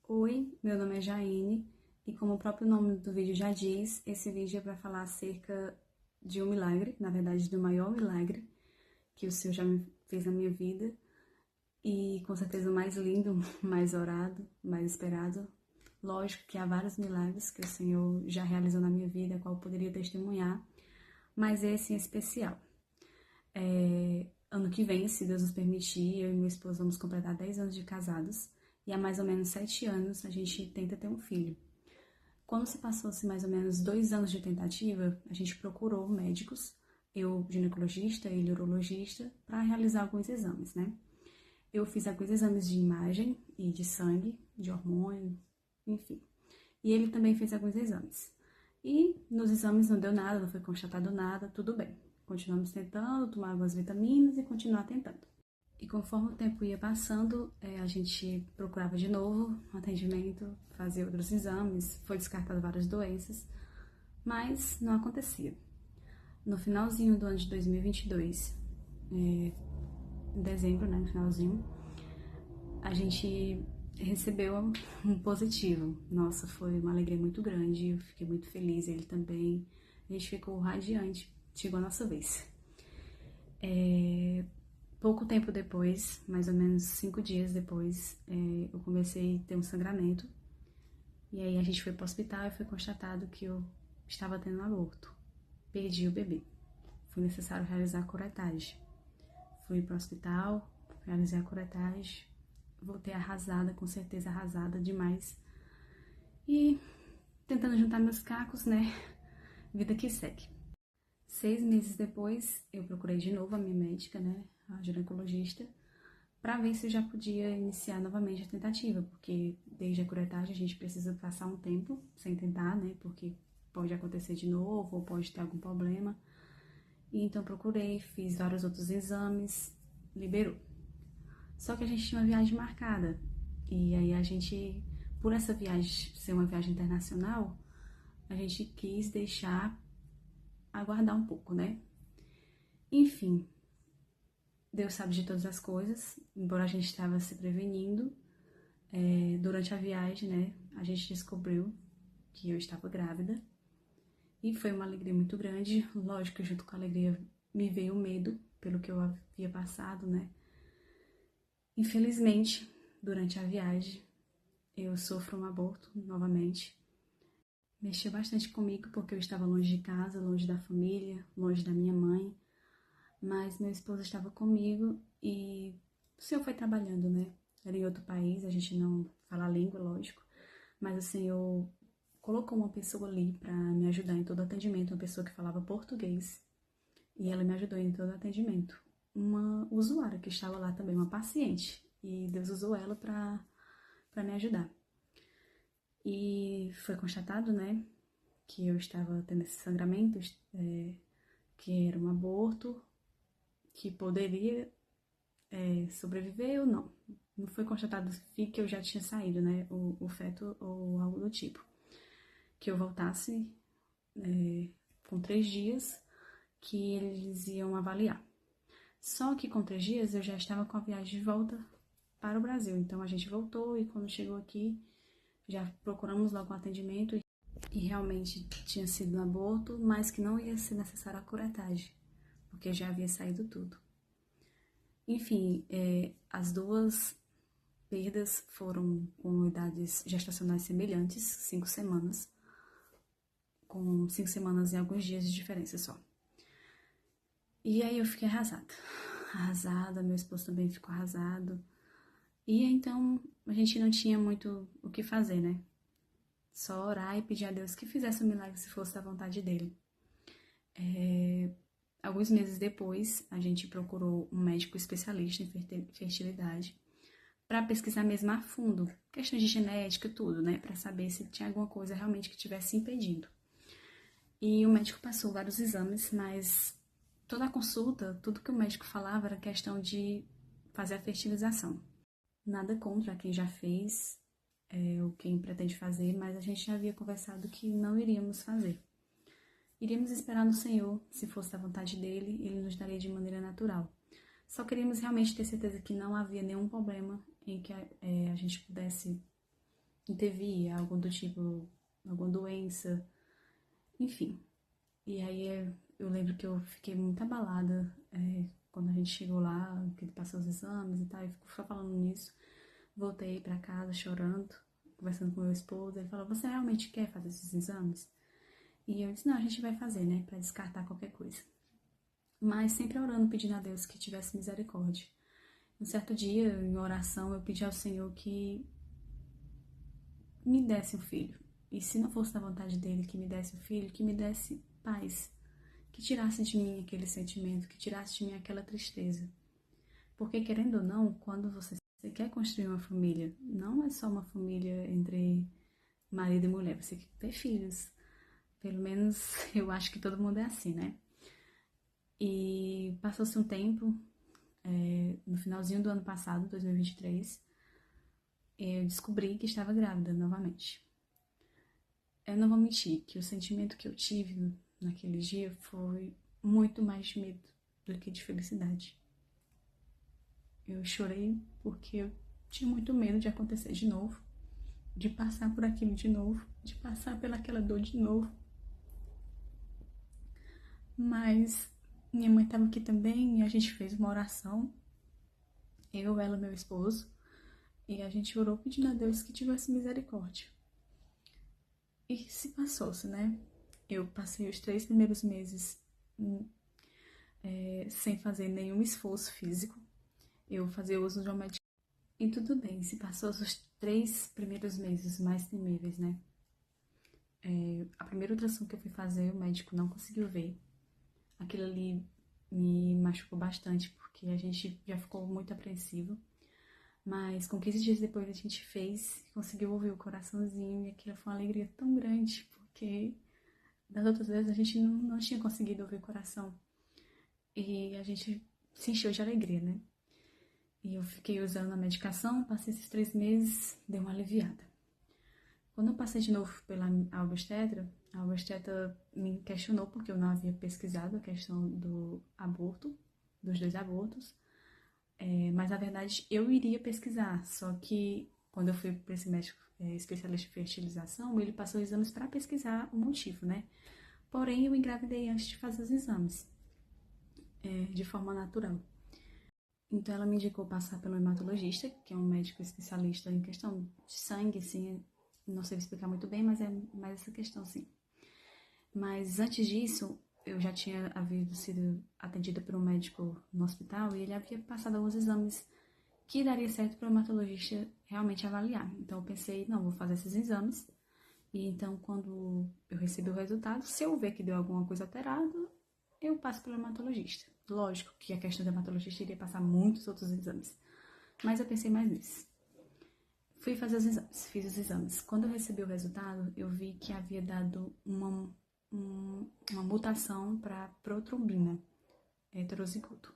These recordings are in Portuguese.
Oi, meu nome é Jaine e como o próprio nome do vídeo já diz, esse vídeo é para falar acerca de um milagre, na verdade do maior milagre que o Senhor já me fez na minha vida e com certeza o mais lindo, mais orado, mais esperado. Lógico que há vários milagres que o Senhor já realizou na minha vida, qual eu poderia testemunhar, mas esse em especial. Ano que vem, se Deus nos permitir, eu e meu esposo vamos completar 10 anos de casados e há mais ou menos 7 anos a gente tenta ter um filho. Quando se passou-se mais ou menos 2 anos de tentativa, a gente procurou médicos, eu ginecologista, ele urologista, para realizar alguns exames, né? Eu fiz alguns exames de imagem e de sangue, de hormônio, enfim. E ele também fez alguns exames. E nos exames não deu nada, não foi constatado nada, tudo bem. Continuamos tentando, tomar algumas vitaminas e continuar tentando. E conforme o tempo ia passando, a gente procurava de novo atendimento, fazia outros exames, foi descartado várias doenças, mas não acontecia. No finalzinho do ano de 2022, em dezembro, né, no finalzinho, a gente recebeu um positivo. Nossa, foi uma alegria muito grande, eu fiquei muito feliz, ele também. A gente ficou radiante, chegou a nossa vez. Pouco tempo depois, mais ou menos 5 dias depois, eu comecei a ter um sangramento. E aí a gente foi para o hospital e foi constatado que eu estava tendo um aborto. Perdi o bebê. Foi necessário realizar a curetagem. Fui para o hospital, realizei a curetagem, voltei arrasada, com certeza arrasada demais. E tentando juntar meus cacos, né? Vida que segue. 6 meses depois, eu procurei de novo a minha médica, né? A ginecologista, para ver se eu já podia iniciar novamente a tentativa, porque desde a curetagem a gente precisa passar um tempo sem tentar, né? Porque pode acontecer de novo ou pode ter algum problema. E então procurei, fiz vários outros exames, liberou. Só que a gente tinha uma viagem marcada. E aí a gente, por essa viagem ser uma viagem internacional, a gente quis deixar aguardar um pouco, né? Enfim, Deus sabe de todas as coisas, embora a gente estava se prevenindo, durante a viagem, né, a gente descobriu que eu estava grávida e foi uma alegria muito grande. Lógico que junto com a alegria me veio o medo pelo que eu havia passado, né. Infelizmente, durante a viagem, eu sofro um aborto novamente. Mexeu bastante comigo porque eu estava longe de casa, longe da família, longe da minha mãe, mas meu esposo estava comigo e o Senhor foi trabalhando, né? Era em outro país, a gente não fala a língua, lógico, mas o Senhor colocou uma pessoa ali para me ajudar em todo o atendimento, uma pessoa que falava português, e ela me ajudou em todo o atendimento. Uma usuária que estava lá também, uma paciente, e Deus usou ela para me ajudar. E foi constatado, né, que eu estava tendo esse sangramento, que era um aborto, que poderia sobreviver ou não. Não foi constatado que eu já tinha saído, né, o feto ou algo do tipo. Que eu voltasse com 3 dias, que eles iam avaliar. Só que com 3 dias eu já estava com a viagem de volta para o Brasil. Então a gente voltou e quando chegou aqui, já procuramos logo um atendimento e realmente tinha sido um aborto, mas que não ia ser necessária a curetagem, porque já havia saído tudo. Enfim, as duas perdas foram com idades gestacionais semelhantes, 5 semanas, com 5 semanas e alguns dias de diferença só. E aí eu fiquei arrasada, meu esposo também ficou arrasado. E então a gente não tinha muito o que fazer, né? Só orar e pedir a Deus que fizesse um milagre se fosse da vontade dele. Alguns meses depois, a gente procurou um médico especialista em fertilidade para pesquisar mesmo a fundo, questões de genética, tudo, né? Para saber se tinha alguma coisa realmente que estivesse impedindo. E o médico passou vários exames, mas toda a consulta, tudo que o médico falava era questão de fazer a fertilização. Nada contra quem já fez ou quem pretende fazer, mas a gente já havia conversado que não iríamos fazer. Iríamos esperar no Senhor, se fosse da vontade dele, ele nos daria de maneira natural. Só queríamos realmente ter certeza que não havia nenhum problema em que a gente pudesse teve algo do tipo, alguma doença, enfim. E aí eu lembro que eu fiquei muito abalada quando a gente chegou lá, que ele passou os exames e tal, e ficou só falando nisso. Voltei pra casa chorando, conversando com meu esposo. Ele falou: "Você realmente quer fazer esses exames?" E eu disse: "Não, a gente vai fazer, né, pra descartar qualquer coisa." Mas sempre orando, pedindo a Deus que tivesse misericórdia. Um certo dia, em oração, eu pedi ao Senhor que me desse um filho. E se não fosse da vontade dele que me desse um filho, que me desse paz. Que tirasse de mim aquele sentimento, que tirasse de mim aquela tristeza. Porque, querendo ou não, quando você quer construir uma família, não é só uma família entre marido e mulher, você quer ter filhos. Pelo menos eu acho que todo mundo é assim, né? E passou-se um tempo, no finalzinho do ano passado, 2023, eu descobri que estava grávida novamente. Eu não vou mentir que o sentimento que eu tive naquele dia foi muito mais de medo do que de felicidade. Eu chorei porque eu tinha muito medo de acontecer de novo, de passar por aquilo de novo, de passar pelaquela dor de novo. Mas minha mãe estava aqui também e a gente fez uma oração, eu, ela e meu esposo, e a gente orou pedindo a Deus que tivesse misericórdia. E se passou-se, né? Eu passei os 3 primeiros meses sem fazer nenhum esforço físico. Eu fazia uso de uma medicação. E tudo bem, se passou os 3 primeiros meses mais temíveis, né? A primeira ultrassom que eu fui fazer, o médico não conseguiu ver. Aquilo ali me machucou bastante, porque a gente já ficou muito apreensivo. Mas com 15 dias depois a gente fez, conseguiu ouvir o coraçãozinho, e aquilo foi uma alegria tão grande, porque das outras vezes a gente não tinha conseguido ouvir o coração. E a gente se encheu de alegria, né? E eu fiquei usando a medicação, passei esses 3 meses, dei uma aliviada. Quando eu passei de novo pela a obstetra me questionou porque eu não havia pesquisado a questão do aborto, dos 2 abortos. Mas na verdade eu iria pesquisar, só que quando eu fui para esse médico especialista em fertilização, ele passou exames para pesquisar o motivo, né? Porém, eu engravidei antes de fazer os exames, de forma natural. Então ela me indicou passar pelo hematologista, que é um médico especialista em questão de sangue, assim, não sei explicar muito bem, mas é mais essa questão, sim. Mas antes disso, eu já tinha havido sido atendida por um médico no hospital e ele havia passado alguns exames que daria certo para o hematologista realmente avaliar. Então eu pensei, não, vou fazer esses exames. E então quando eu recebi o resultado, se eu ver que deu alguma coisa alterada, eu passo pelo hematologista. Lógico que a questão do hematologista iria passar muitos outros exames. Mas eu pensei mais nisso. Fui fazer os exames, fiz os exames. Quando eu recebi o resultado, eu vi que havia dado uma mutação para protrombina, heterozigoto.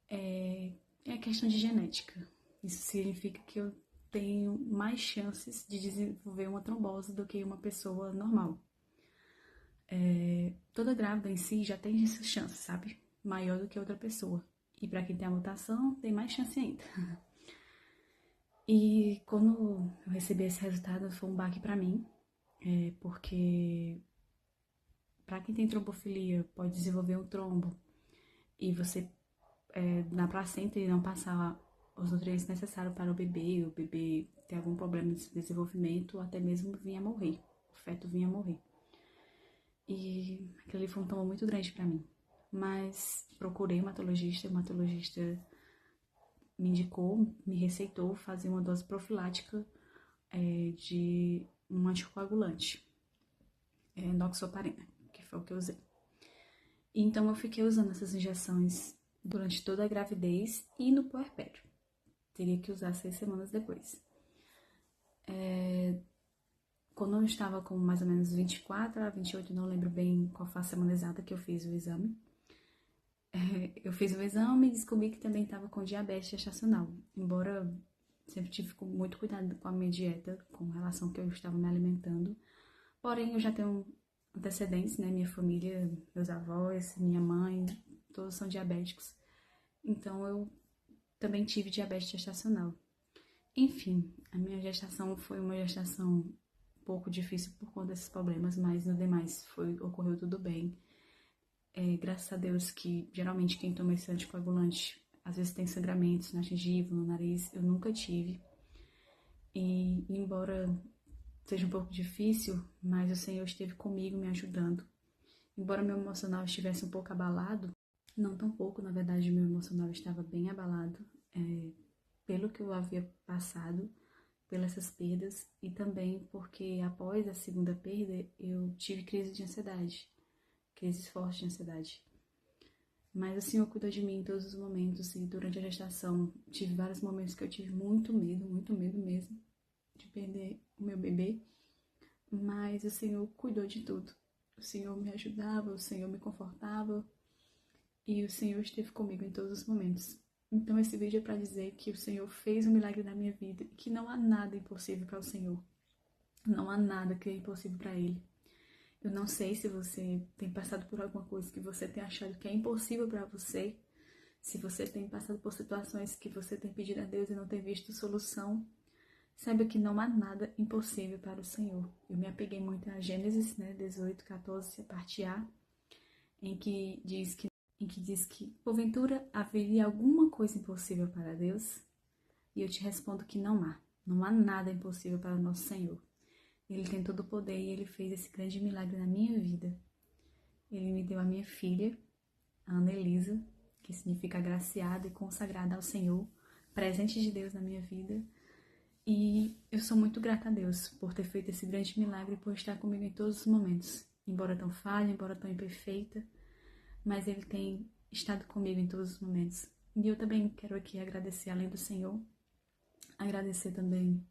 É questão de genética. Isso significa que eu tenho mais chances de desenvolver uma trombose do que uma pessoa normal. Toda grávida em si já tem essa chance, sabe? Maior do que outra pessoa. E para quem tem a mutação, tem mais chance ainda. E quando eu recebi esse resultado, foi um baque para mim, porque para quem tem trombofilia, pode desenvolver um trombo e você na placenta e não passar os nutrientes necessários para o bebê ter algum problema de desenvolvimento, ou até mesmo vinha morrer, o feto vinha morrer. E aquilo ali foi um tombo muito grande para mim. Mas procurei o hematologista me indicou, me receitou fazer uma dose profilática de um anticoagulante, enoxaparina, que foi o que eu usei. Então eu fiquei usando essas injeções durante toda a gravidez e no puerpério. Teria que usar 6 semanas depois. Quando eu estava com mais ou menos 24 a 28, não lembro bem qual foi a semana exata que eu fiz o exame. Eu fiz o exame e descobri que também estava com diabetes gestacional. Embora sempre tive muito cuidado com a minha dieta, com relação ao que eu estava me alimentando. Porém, eu já tenho antecedentes, né? Minha família, meus avós, minha mãe, todos são diabéticos. Então, eu também tive diabetes gestacional. Enfim, a minha gestação foi uma gestação um pouco difícil por conta desses problemas, mas no demais ocorreu tudo bem. Graças a Deus que geralmente quem toma esse anticoagulante às vezes tem sangramentos na gengiva, no nariz, eu nunca tive. E embora seja um pouco difícil, mas o Senhor esteve comigo me ajudando. Embora meu emocional estivesse um pouco abalado, não tão pouco, na verdade meu emocional estava bem abalado, pelo que eu havia passado, pelas essas perdas, e também porque após a segunda perda eu tive crise de ansiedade, crises fortes de ansiedade. Mas o Senhor cuidou de mim em todos os momentos, e durante a gestação tive vários momentos que eu tive muito medo mesmo, de perder o meu bebê, mas o Senhor cuidou de tudo. O Senhor me ajudava, o Senhor me confortava, e o Senhor esteve comigo em todos os momentos. Então esse vídeo é para dizer que o Senhor fez um milagre na minha vida e que não há nada impossível para o Senhor. Não há nada que é impossível para Ele. Eu não sei se você tem passado por alguma coisa que você tem achado que é impossível para você, se você tem passado por situações que você tem pedido a Deus e não tem visto solução. Saiba que não há nada impossível para o Senhor. Eu me apeguei muito a Gênesis, 18, 14, a parte A, em que diz que porventura haveria alguma coisa impossível para Deus? E eu te respondo que não há. Não há nada impossível para o nosso Senhor. Ele tem todo o poder e Ele fez esse grande milagre na minha vida. Ele me deu a minha filha, a Ana Elisa, que significa agraciada e consagrada ao Senhor, presente de Deus na minha vida. E eu sou muito grata a Deus por ter feito esse grande milagre e por estar comigo em todos os momentos. Embora tão falha, embora tão imperfeita, mas Ele tem estado comigo em todos os momentos. E eu também quero aqui agradecer, além do Senhor, agradecer também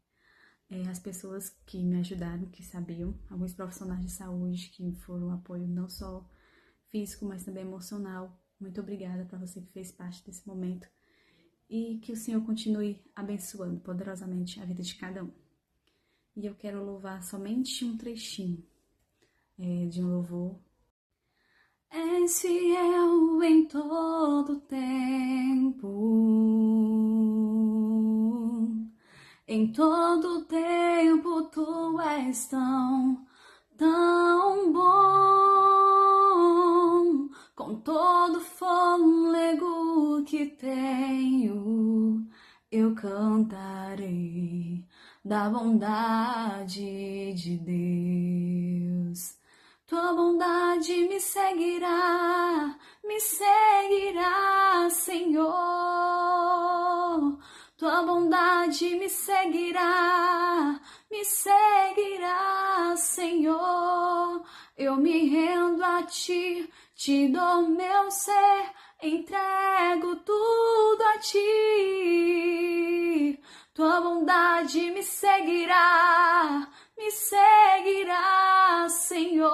as pessoas que me ajudaram, que sabiam, alguns profissionais de saúde que foram um apoio não só físico, mas também emocional. Muito obrigada para você que fez parte desse momento e que o Senhor continue abençoando poderosamente a vida de cada um. E eu quero louvar somente um trechinho de um louvor. És fiel em todo tempo, em todo tempo tu és tão bom, com todo fôlego que tenho, eu cantarei da bondade de Deus. Tua bondade me seguirá, Senhor. Tua bondade me seguirá, Senhor. Eu me rendo a ti, te dou meu ser, entrego tudo a ti. Tua bondade me seguirá, Senhor.